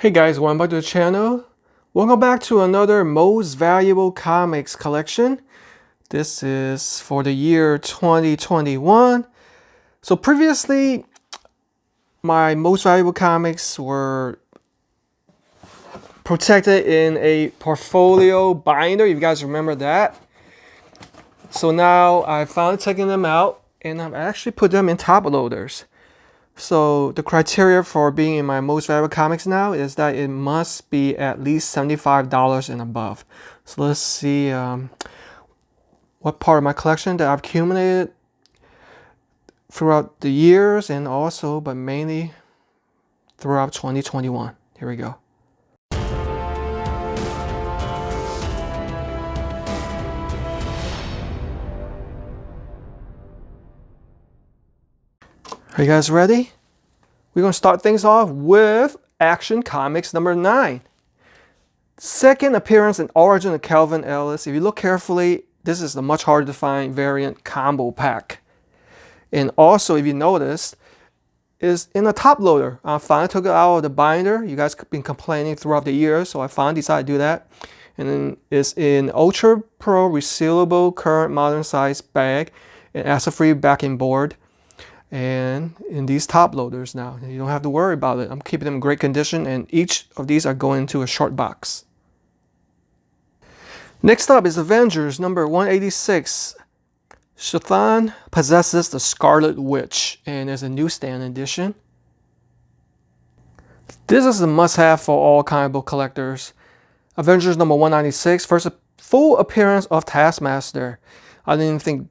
Hey guys, welcome back to the channel. Welcome back to another most valuable comics collection. This is for the year 2021. So previously, my most valuable comics were protected in a portfolio binder, if you guys remember that. So now I've finally taken them out and I've actually put them in top loaders. So the criteria for being in my most valuable comics now is that it must be at least $75 and above. So let's see what part of my collection that I've accumulated throughout the years and also, but mainly throughout 2021. Here we go. Are you guys ready? We're going to start things off with Action Comics number 9. Second appearance and origin of Calvin Ellis. If you look carefully, this is the much harder to find variant combo pack. And also, if you notice, is in the top loader. I finally took it out of the binder. You guys have been complaining throughout the year, so I finally decided to do that. And then it's in Ultra Pro resealable current modern size bag and acid-free backing board. And in these top loaders now, you don't have to worry about it. I'm keeping them in great condition, and each of these are going into a short box. Next up is Avengers number 186. Shathan possesses the Scarlet Witch, and there's a newsstand edition. This is a must-have for all comic book collectors. Avengers number 196, first full appearance of Taskmaster. I didn't think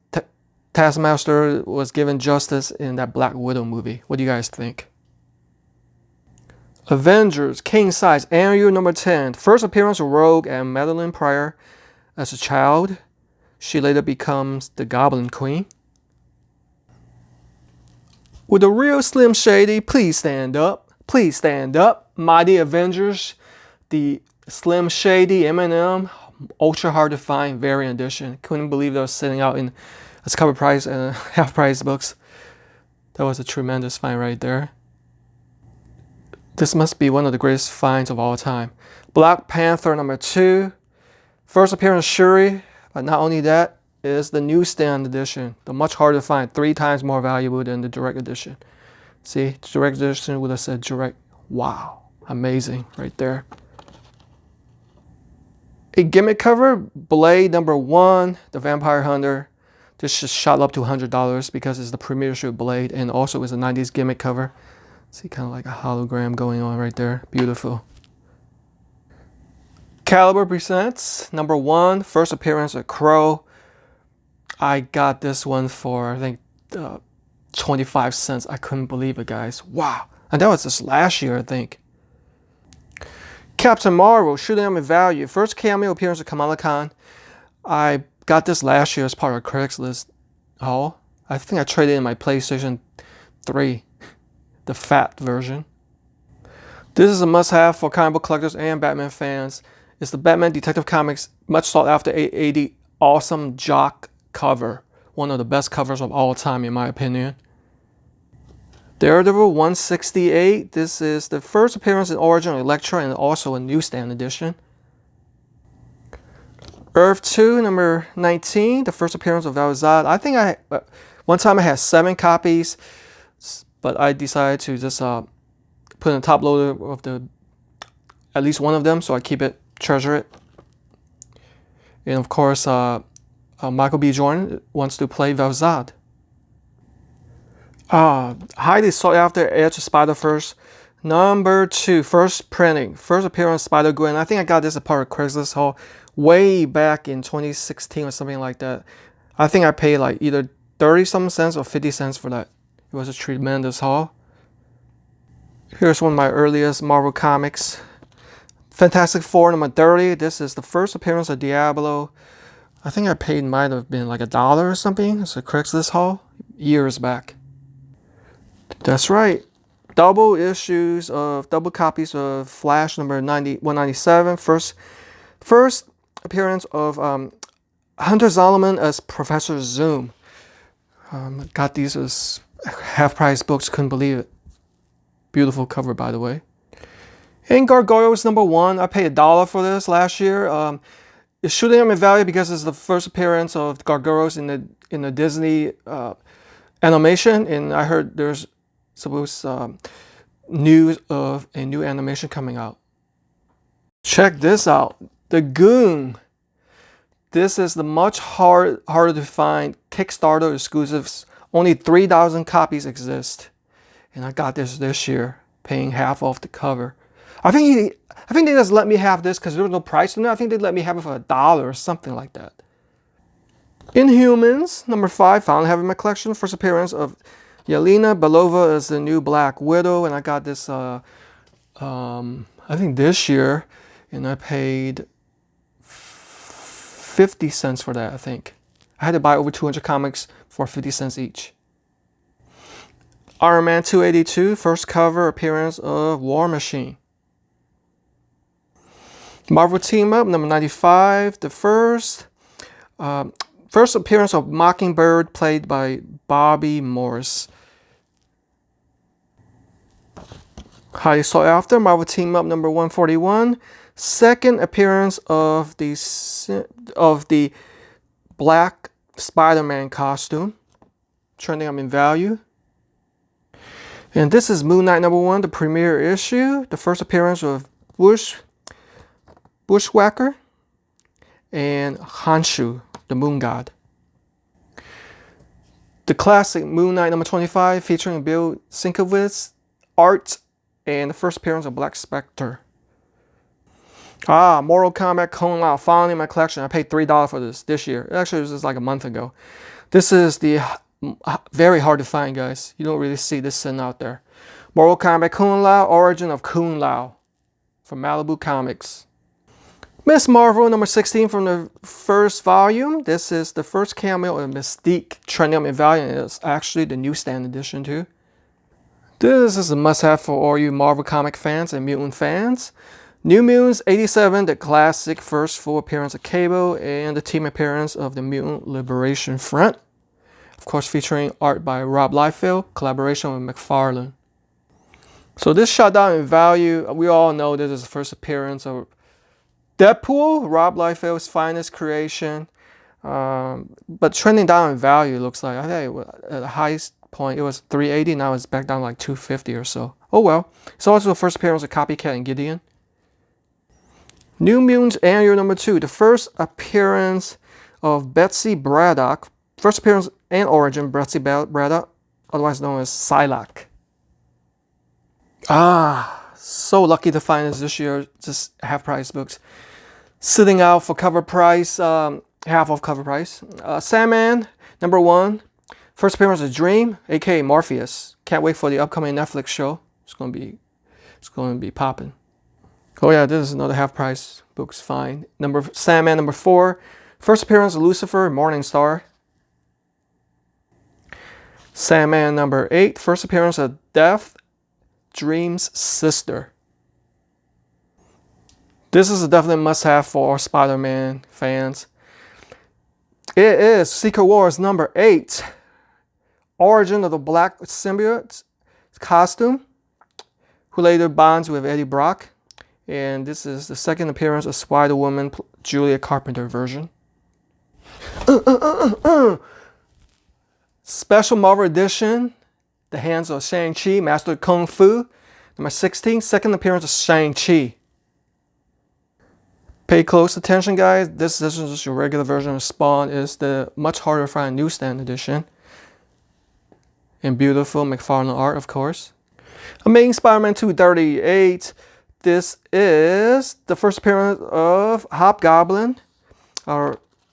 Taskmaster was given justice in that Black Widow movie. What do you guys think? Avengers King Size Annual number 10. First appearance of Rogue and Madeline Pryor as a child. She later becomes the Goblin Queen. With a real Slim Shady, please stand up. Please stand up. Mighty Avengers, the Slim Shady M&M, ultra hard to find variant edition. Couldn't believe they were sitting out in as cover price and half price books. That was a tremendous find right there. This must be one of the greatest finds of all time. Black Panther number 2. First appearance of Shuri, but not only that, is the newsstand edition. The much harder to find, 3 times more valuable than the direct edition. See, direct edition would have said direct. Wow, amazing right there. A gimmick cover, Blade number 1, the Vampire Hunter. This just shot up to $100 because it's the premiere issue of Blade, and also it's a 90s gimmick cover. See, kind of like a hologram going on right there. Beautiful. Caliber presents number 1, first appearance of Crow. I got this one for, I think, 25 cents. I couldn't believe it, guys. Wow. And that was just last year, I think. Captain Marvel, shooting them in value. First cameo appearance of Kamala Khan. I got this last year as part of a Craigslist haul. I think I traded in my PlayStation 3, the fat version. This is a must-have for comic book collectors and Batman fans. It's the Batman Detective Comics much sought after 880 awesome jock cover. One of the best covers of all time in my opinion. Daredevil 168. This is the first appearance in origin of Elektra and also a newsstand edition. Earth 2, number 19, the first appearance of Val-Zod. I think one time I had 7 copies, but I decided to just put in the top loader of at least one of them, so I keep it, treasure it. And of course, Michael B. Jordan wants to play Val-Zod. Highly sought after Edge of Spider-Verse. Number 2, first printing, first appearance Spider-Gwen. I think I got this as part of Craigslist haul way back in 2016 or something like that. I think I paid like either 30-something cents or 50 cents for that. It was a tremendous haul. Here's one of my earliest Marvel comics. Fantastic Four number 30. This is the first appearance of Diablo. I think I paid, might have been like $1 or something. It's a Craigslist haul years back. That's right. Double copies of Flash number 197. First appearance of Hunter Zolomon as Professor Zoom. Got these as half-price books, couldn't believe it. Beautiful cover, by the way. And Gargoyles #1, I paid $1 for this last year. It's shooting up in value because it's the first appearance of Gargoyles in the Disney animation, and I heard there's supposed news of a new animation coming out. Check this out, the Goon. This is the much harder to find Kickstarter exclusives. Only 3,000 copies exist, and I got this year, paying half off the cover. I think they just let me have this because there was no price on it. I think they let me have it for $1 or something like that. Inhumans #5, finally have in my collection. First appearance of Yelena Belova as the new Black Widow, and I got this I think this year, and I paid 50 cents for that. I think I had to buy over 200 comics for 50 cents each. Iron Man 282, first cover appearance of War Machine. Marvel Team Up #95, the first appearance of Mockingbird, played by Bobby Morris. Highly sought after, Marvel Team Up #141, second appearance of the black Spider-Man costume, trending up in value. And this is Moon Knight #1, the premiere issue, the first appearance of Bushwhacker and Khonshu, the Moon God. The classic Moon Knight #25, featuring Bill Sienkiewicz art, and the first appearance of Black Spectre. Mortal Kombat Kung Lao, finally in my collection. I paid $3 for this year. Actually, it was just like a month ago. This is the very hard to find, guys. You don't really see this sitting out there. Mortal Kombat Kung Lao, Origin of Kung Lao, from Malibu Comics. Miss Marvel #16 from the first volume. This is the first cameo of Mystique, trending up in value, and it's actually the newsstand edition too. This is a must-have for all you Marvel comic fans and mutant fans. New Mutants '87, the classic first full appearance of Cable, and the team appearance of the Mutant Liberation Front. Of course, featuring art by Rob Liefeld, collaboration with McFarlane. So this shot down in value. We all know this is the first appearance of Deadpool, Rob Liefeld's finest creation. But trending down in value, looks like. I think at the highest point it was $380, now it's back down like $250 or so. Oh well. It's also the first appearance of Copycat and Gideon. New Mutants Annual #2, the first appearance of Betsy Braddock. First appearance and origin, Betsy Braddock, otherwise known as Psylocke. So lucky to find this year, just half-price books. Sitting out for cover price, half off cover price. Sandman #1, first appearance of Dream, aka Morpheus. Can't wait for the upcoming Netflix show. It's gonna be popping. Oh yeah, this is another half-price books. Fine. Sandman #4, first appearance of Lucifer, Morningstar. Sandman #8, first appearance of Death, Dream's sister. This is a definite must-have for our Spider-Man fans. It is Secret Wars #8, origin of the Black Symbiote costume, who later bonds with Eddie Brock. And this is the second appearance of Spider-Woman, Julia Carpenter version. Special Marvel Edition, The Hands of Shang-Chi, Master of Kung Fu, #16, second appearance of Shang-Chi. Pay close attention, guys. This isn't just your regular version of Spawn. It's the much harder to find newsstand edition. In beautiful McFarlane art, of course. Amazing Spider-Man 238. This is the first appearance of Hobgoblin,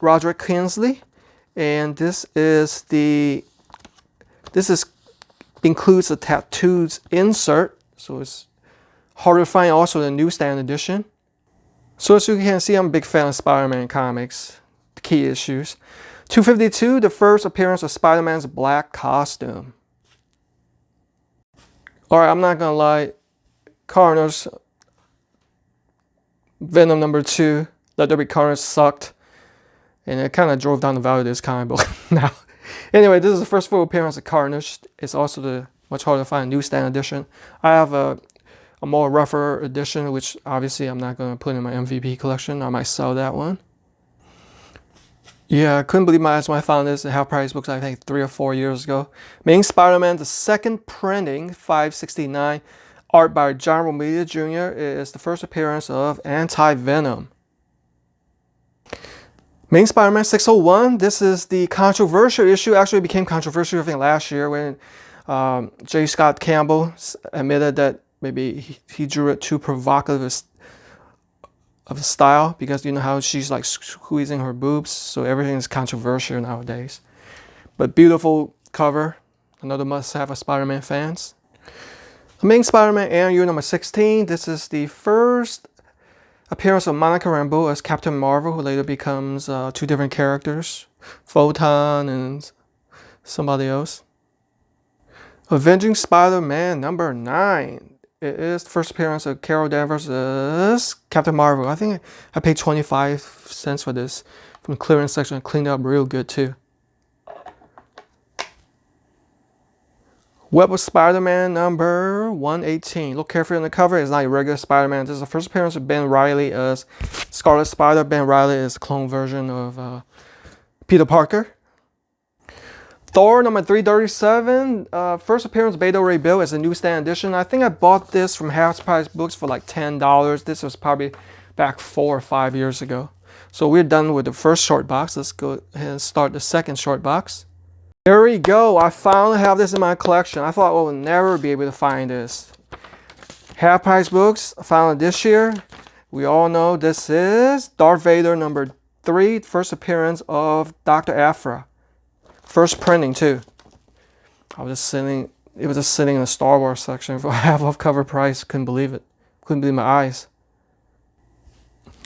Roderick Kingsley, and this includes a tattoos insert, so it's harder to find. Also the newsstand edition. So as you can see, I'm a big fan of Spider-Man comics, the key issues. 252, the first appearance of Spider-Man's black costume. Alright, I'm not gonna lie, Carnage Venom #2, Let There Be Carnage sucked, and it kind of drove down the value of this comic book now. Anyway, this is the first full appearance of Carnage. It's also the much harder to find newsstand edition. I have a a more rougher edition, which obviously I'm not going to put in my MVP collection. I might sell that one. Yeah, I couldn't believe my eyes when I found this in half price books, I think 3 or 4 years ago. Amazing Spider-Man, the second printing, 569. Art by John Romita Jr. is the first appearance of Anti-Venom. Amazing Spider-Man 601. This is the controversial issue. Actually, it became controversial, I think, last year when J. Scott Campbell admitted that maybe he drew it too provocative of a style, because you know how she's like squeezing her boobs, so everything is controversial nowadays. But beautiful cover, another must-have for Spider-Man fans. Amazing Spider-Man Annual number 16. This is the first appearance of Monica Rambeau as Captain Marvel, who later becomes 2 different characters, Photon and somebody else. Avenging Spider-Man number 9. It is the first appearance of Carol Danvers as Captain Marvel. I think I paid 25 cents for this from the clearance section. I cleaned up real good too. Web of Spider-Man number 118. Look carefully on the cover. It's not a regular Spider-Man. This is the first appearance of Ben Reilly as Scarlet Spider. Ben Reilly is a clone version of Peter Parker. Thor number 337, first appearance of Beto Ray Bill as a newsstand edition. I think I bought this from Half Price Books for like $10. This was probably back 4 or 5 years ago. So we're done with the first short box. Let's go ahead and start the second short box. Here we go. I finally have this in my collection. I thought I would never be able to find this. Half Price Books, I found it this year. We all know this is Darth Vader number 3, first appearance of Dr. Aphra. First printing too. It was just sitting in the Star Wars section for half off cover price. Couldn't believe it. Couldn't believe my eyes.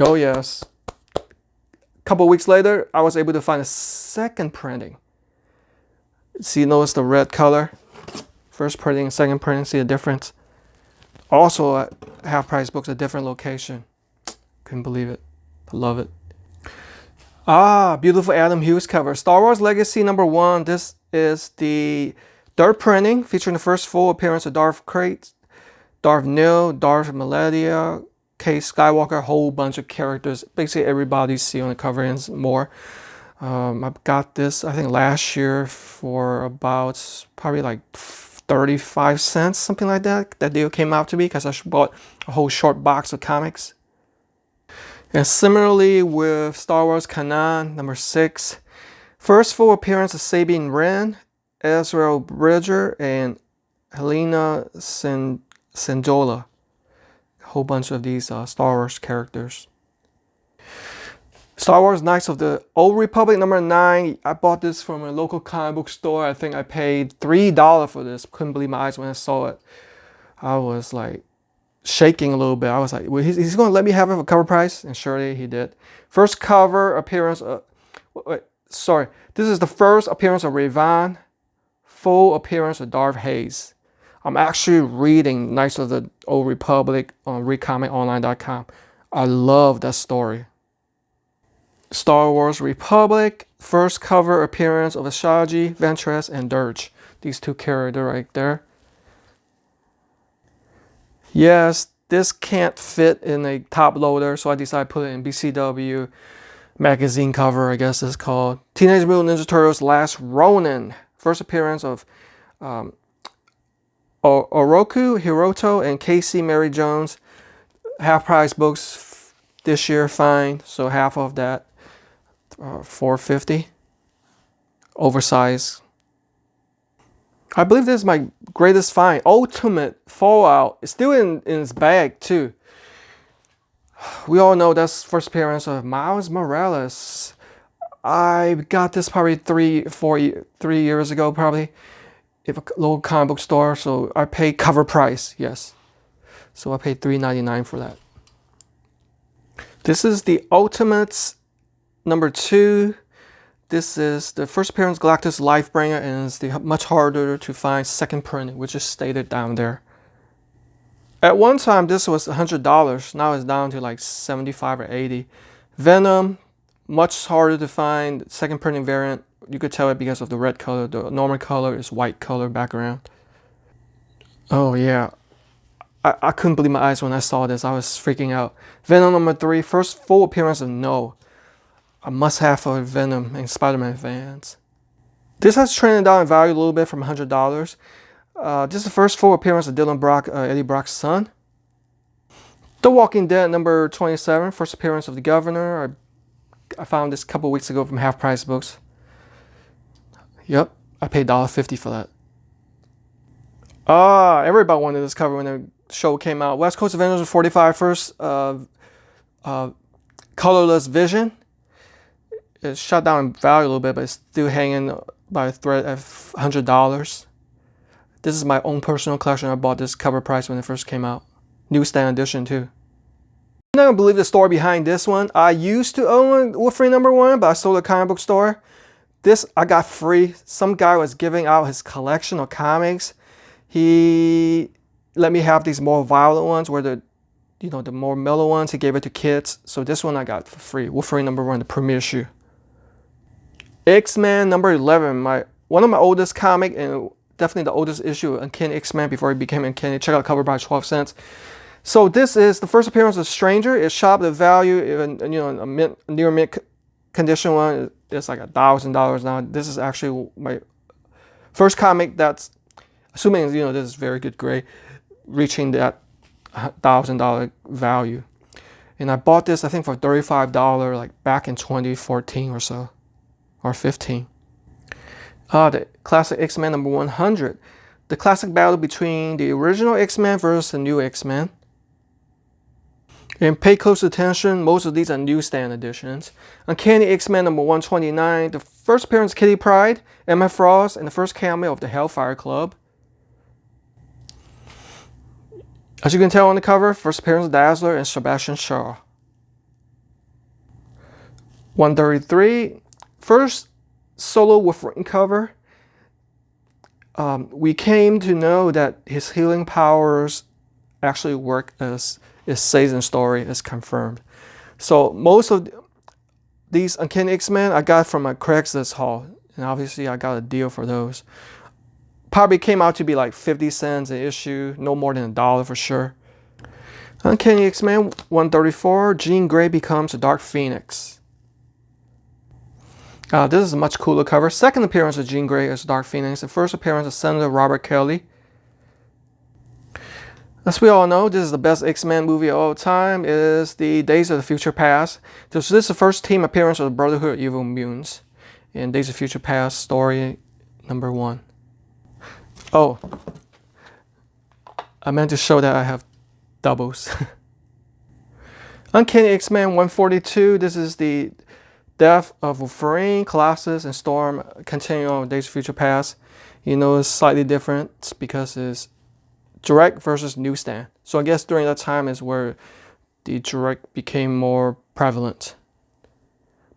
Oh yes. A couple weeks later, I was able to find a second printing. See, notice the red color. First printing, second printing, see the difference. Also at Half Price Books, a different location. Couldn't believe it. I love it. Ah, beautiful Adam Hughes cover. Star Wars Legacy number 1. This is the third printing, featuring the first full appearance of Darth Krayt, Darth Nil, Darth Malenia, Case Skywalker, a whole bunch of characters. Basically everybody you see on the cover and more. I got this, I think, last year for about probably like 35 cents, something like that. That deal came out to me because I bought a whole short box of comics. And similarly with Star Wars Canon number 6, first full appearance of Sabine Wren, Ezra Bridger, and Helena Sandola. A whole bunch of these Star Wars characters. Star Wars Knights of the Old Republic number 9. I bought this from a local comic book store. I think I paid $3 for this. Couldn't believe my eyes when I saw it. I was like shaking a little bit. I was like, well, he's going to let me have it for cover price? And surely he did. First cover appearance of... sorry. This is the first appearance of Ravan. Full appearance of Darth Hayes. I'm actually reading Knights of the Old Republic on ReadComicOnline.com. I love that story. Star Wars Republic. First cover appearance of Asajj, Ventress, and Dirge. These 2 characters right there. Yes, this can't fit in a top loader, so I decided to put it in BCW magazine cover, I guess it's called. Teenage Mutant Ninja Turtles Last Ronin. First appearance of Oroku Hiroto and Casey Mary Jones. Half Price Books this year, fine. So half of that, $4.50. Oversized. I believe this is my greatest find. Ultimate Fallout. It's still in its bag too. We all know that's first appearance of Miles Morales. I got this probably 3 years ago, probably. If a local comic book store, so I paid cover price, yes. So I paid $3.99 for that. This is the Ultimates number 2. This is the first appearance Galactus Lifebringer, and it's the much harder to find second printing, which is stated down there. At one time, this was $100. Now it's down to like 75 or 80. Venom, much harder to find. Second printing variant, you could tell it because of the red color. The normal color is white color background. Oh yeah, I couldn't believe my eyes when I saw this. I was freaking out. Venom number 3, first full appearance of No. A must-have for Venom and Spider-Man fans. This has trended down in value a little bit from $100. This is the first full appearance of Dylan Brock, Eddie Brock's son. The Walking Dead number 27, first appearance of the Governor. I found this a couple weeks ago from Half Price Books. Yep, I paid $1.50 for that. Everybody wanted this cover when the show came out. West Coast Avengers 45 first colorless Vision. It's shot down in value a little bit, but it's still hanging by a thread at $100. This is my own personal collection. I bought this cover price when it first came out. Newsstand edition too. I'm not gonna believe the story behind this one. I used to own Wolverine number 1, but I sold at a comic book store. This I got free. Some guy was giving out his collection of comics. He let me have these more violent ones, where the more mellow ones, he gave it to kids. So this one I got for free. Wolverine number 1, the premiere issue. XMen number 11, one of my oldest comic, and definitely the oldest issue of Uncanny X-Men before he became Uncanny. Check out the cover by 12 cents. So this is the first appearance of Stranger. It's shopped at value, even a near mint condition one. It's like $1,000 now. This is actually my first comic that's, assuming this is very good grade, reaching that $1,000 value. And I bought this I think for $35 like back in 2014 or so, or 15. The classic X-Men number 100. The classic battle between the original X-Men versus the new X-Men. And pay close attention, most of these are newsstand editions. Uncanny X-Men number 129. The first appearance of Kitty Pryde, Emma Frost, and the first cameo of the Hellfire Club. As you can tell on the cover, first appearance of Dazzler and Sebastian Shaw. 133. First solo Wolverine cover. We came to know that his healing powers actually work as it says in the story, is confirmed. So most of these Uncanny X-Men I got from a Craigslist haul, and obviously I got a deal for those. Probably came out to be like 50 cents an issue, no more than $1 for sure. Uncanny X-Men 134, Jean Grey becomes a Dark Phoenix. This is a much cooler cover. Second appearance of Jean Grey as Dark Phoenix. The first appearance of Senator Robert Kelly. As we all know, this is the best X-Men movie of all time. It is the Days of the Future Past. This is the first team appearance of the Brotherhood of Evil Mutants in Days of Future Past story number 1. Oh, I meant to show that I have doubles. Uncanny X-Men 142. This is the death of Wolverine, Colossus, and Storm continuing on Days of Future Past. It's slightly different because it's direct versus newsstand. So I guess during that time is where the direct became more prevalent.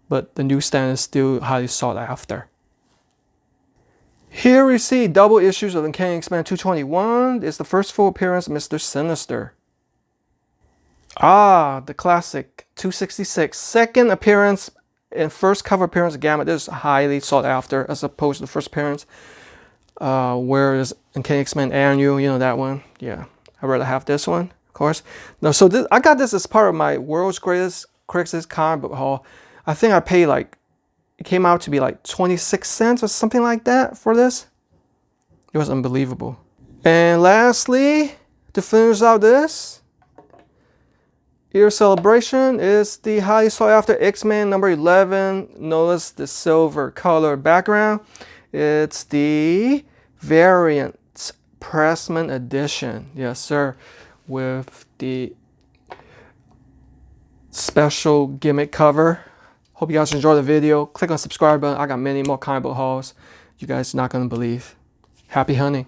But the newsstand is still highly sought after. Here we see double issues of Uncanny X-Men 221. It's the first full appearance of Mr. Sinister. The classic 266. Second appearance and first cover appearance of Gamma. This is highly sought after as opposed to the first appearance. Whereas Uncanny X-Men Annual, that one. Yeah, I'd rather have this one, of course. No, so I got this as part of my World's Greatest Craigslist comic book haul. I think I paid it came out to be like 26 cents or something like that for this. It was unbelievable. And lastly, to finish out this year celebration is the highly sought after X-Men number 11. Notice the silver color background. It's the variant Pressman edition. Yes, sir. With the special gimmick cover. Hope you guys enjoyed the video. Click on the subscribe button. I got many more comic book hauls you guys are not going to believe. Happy hunting.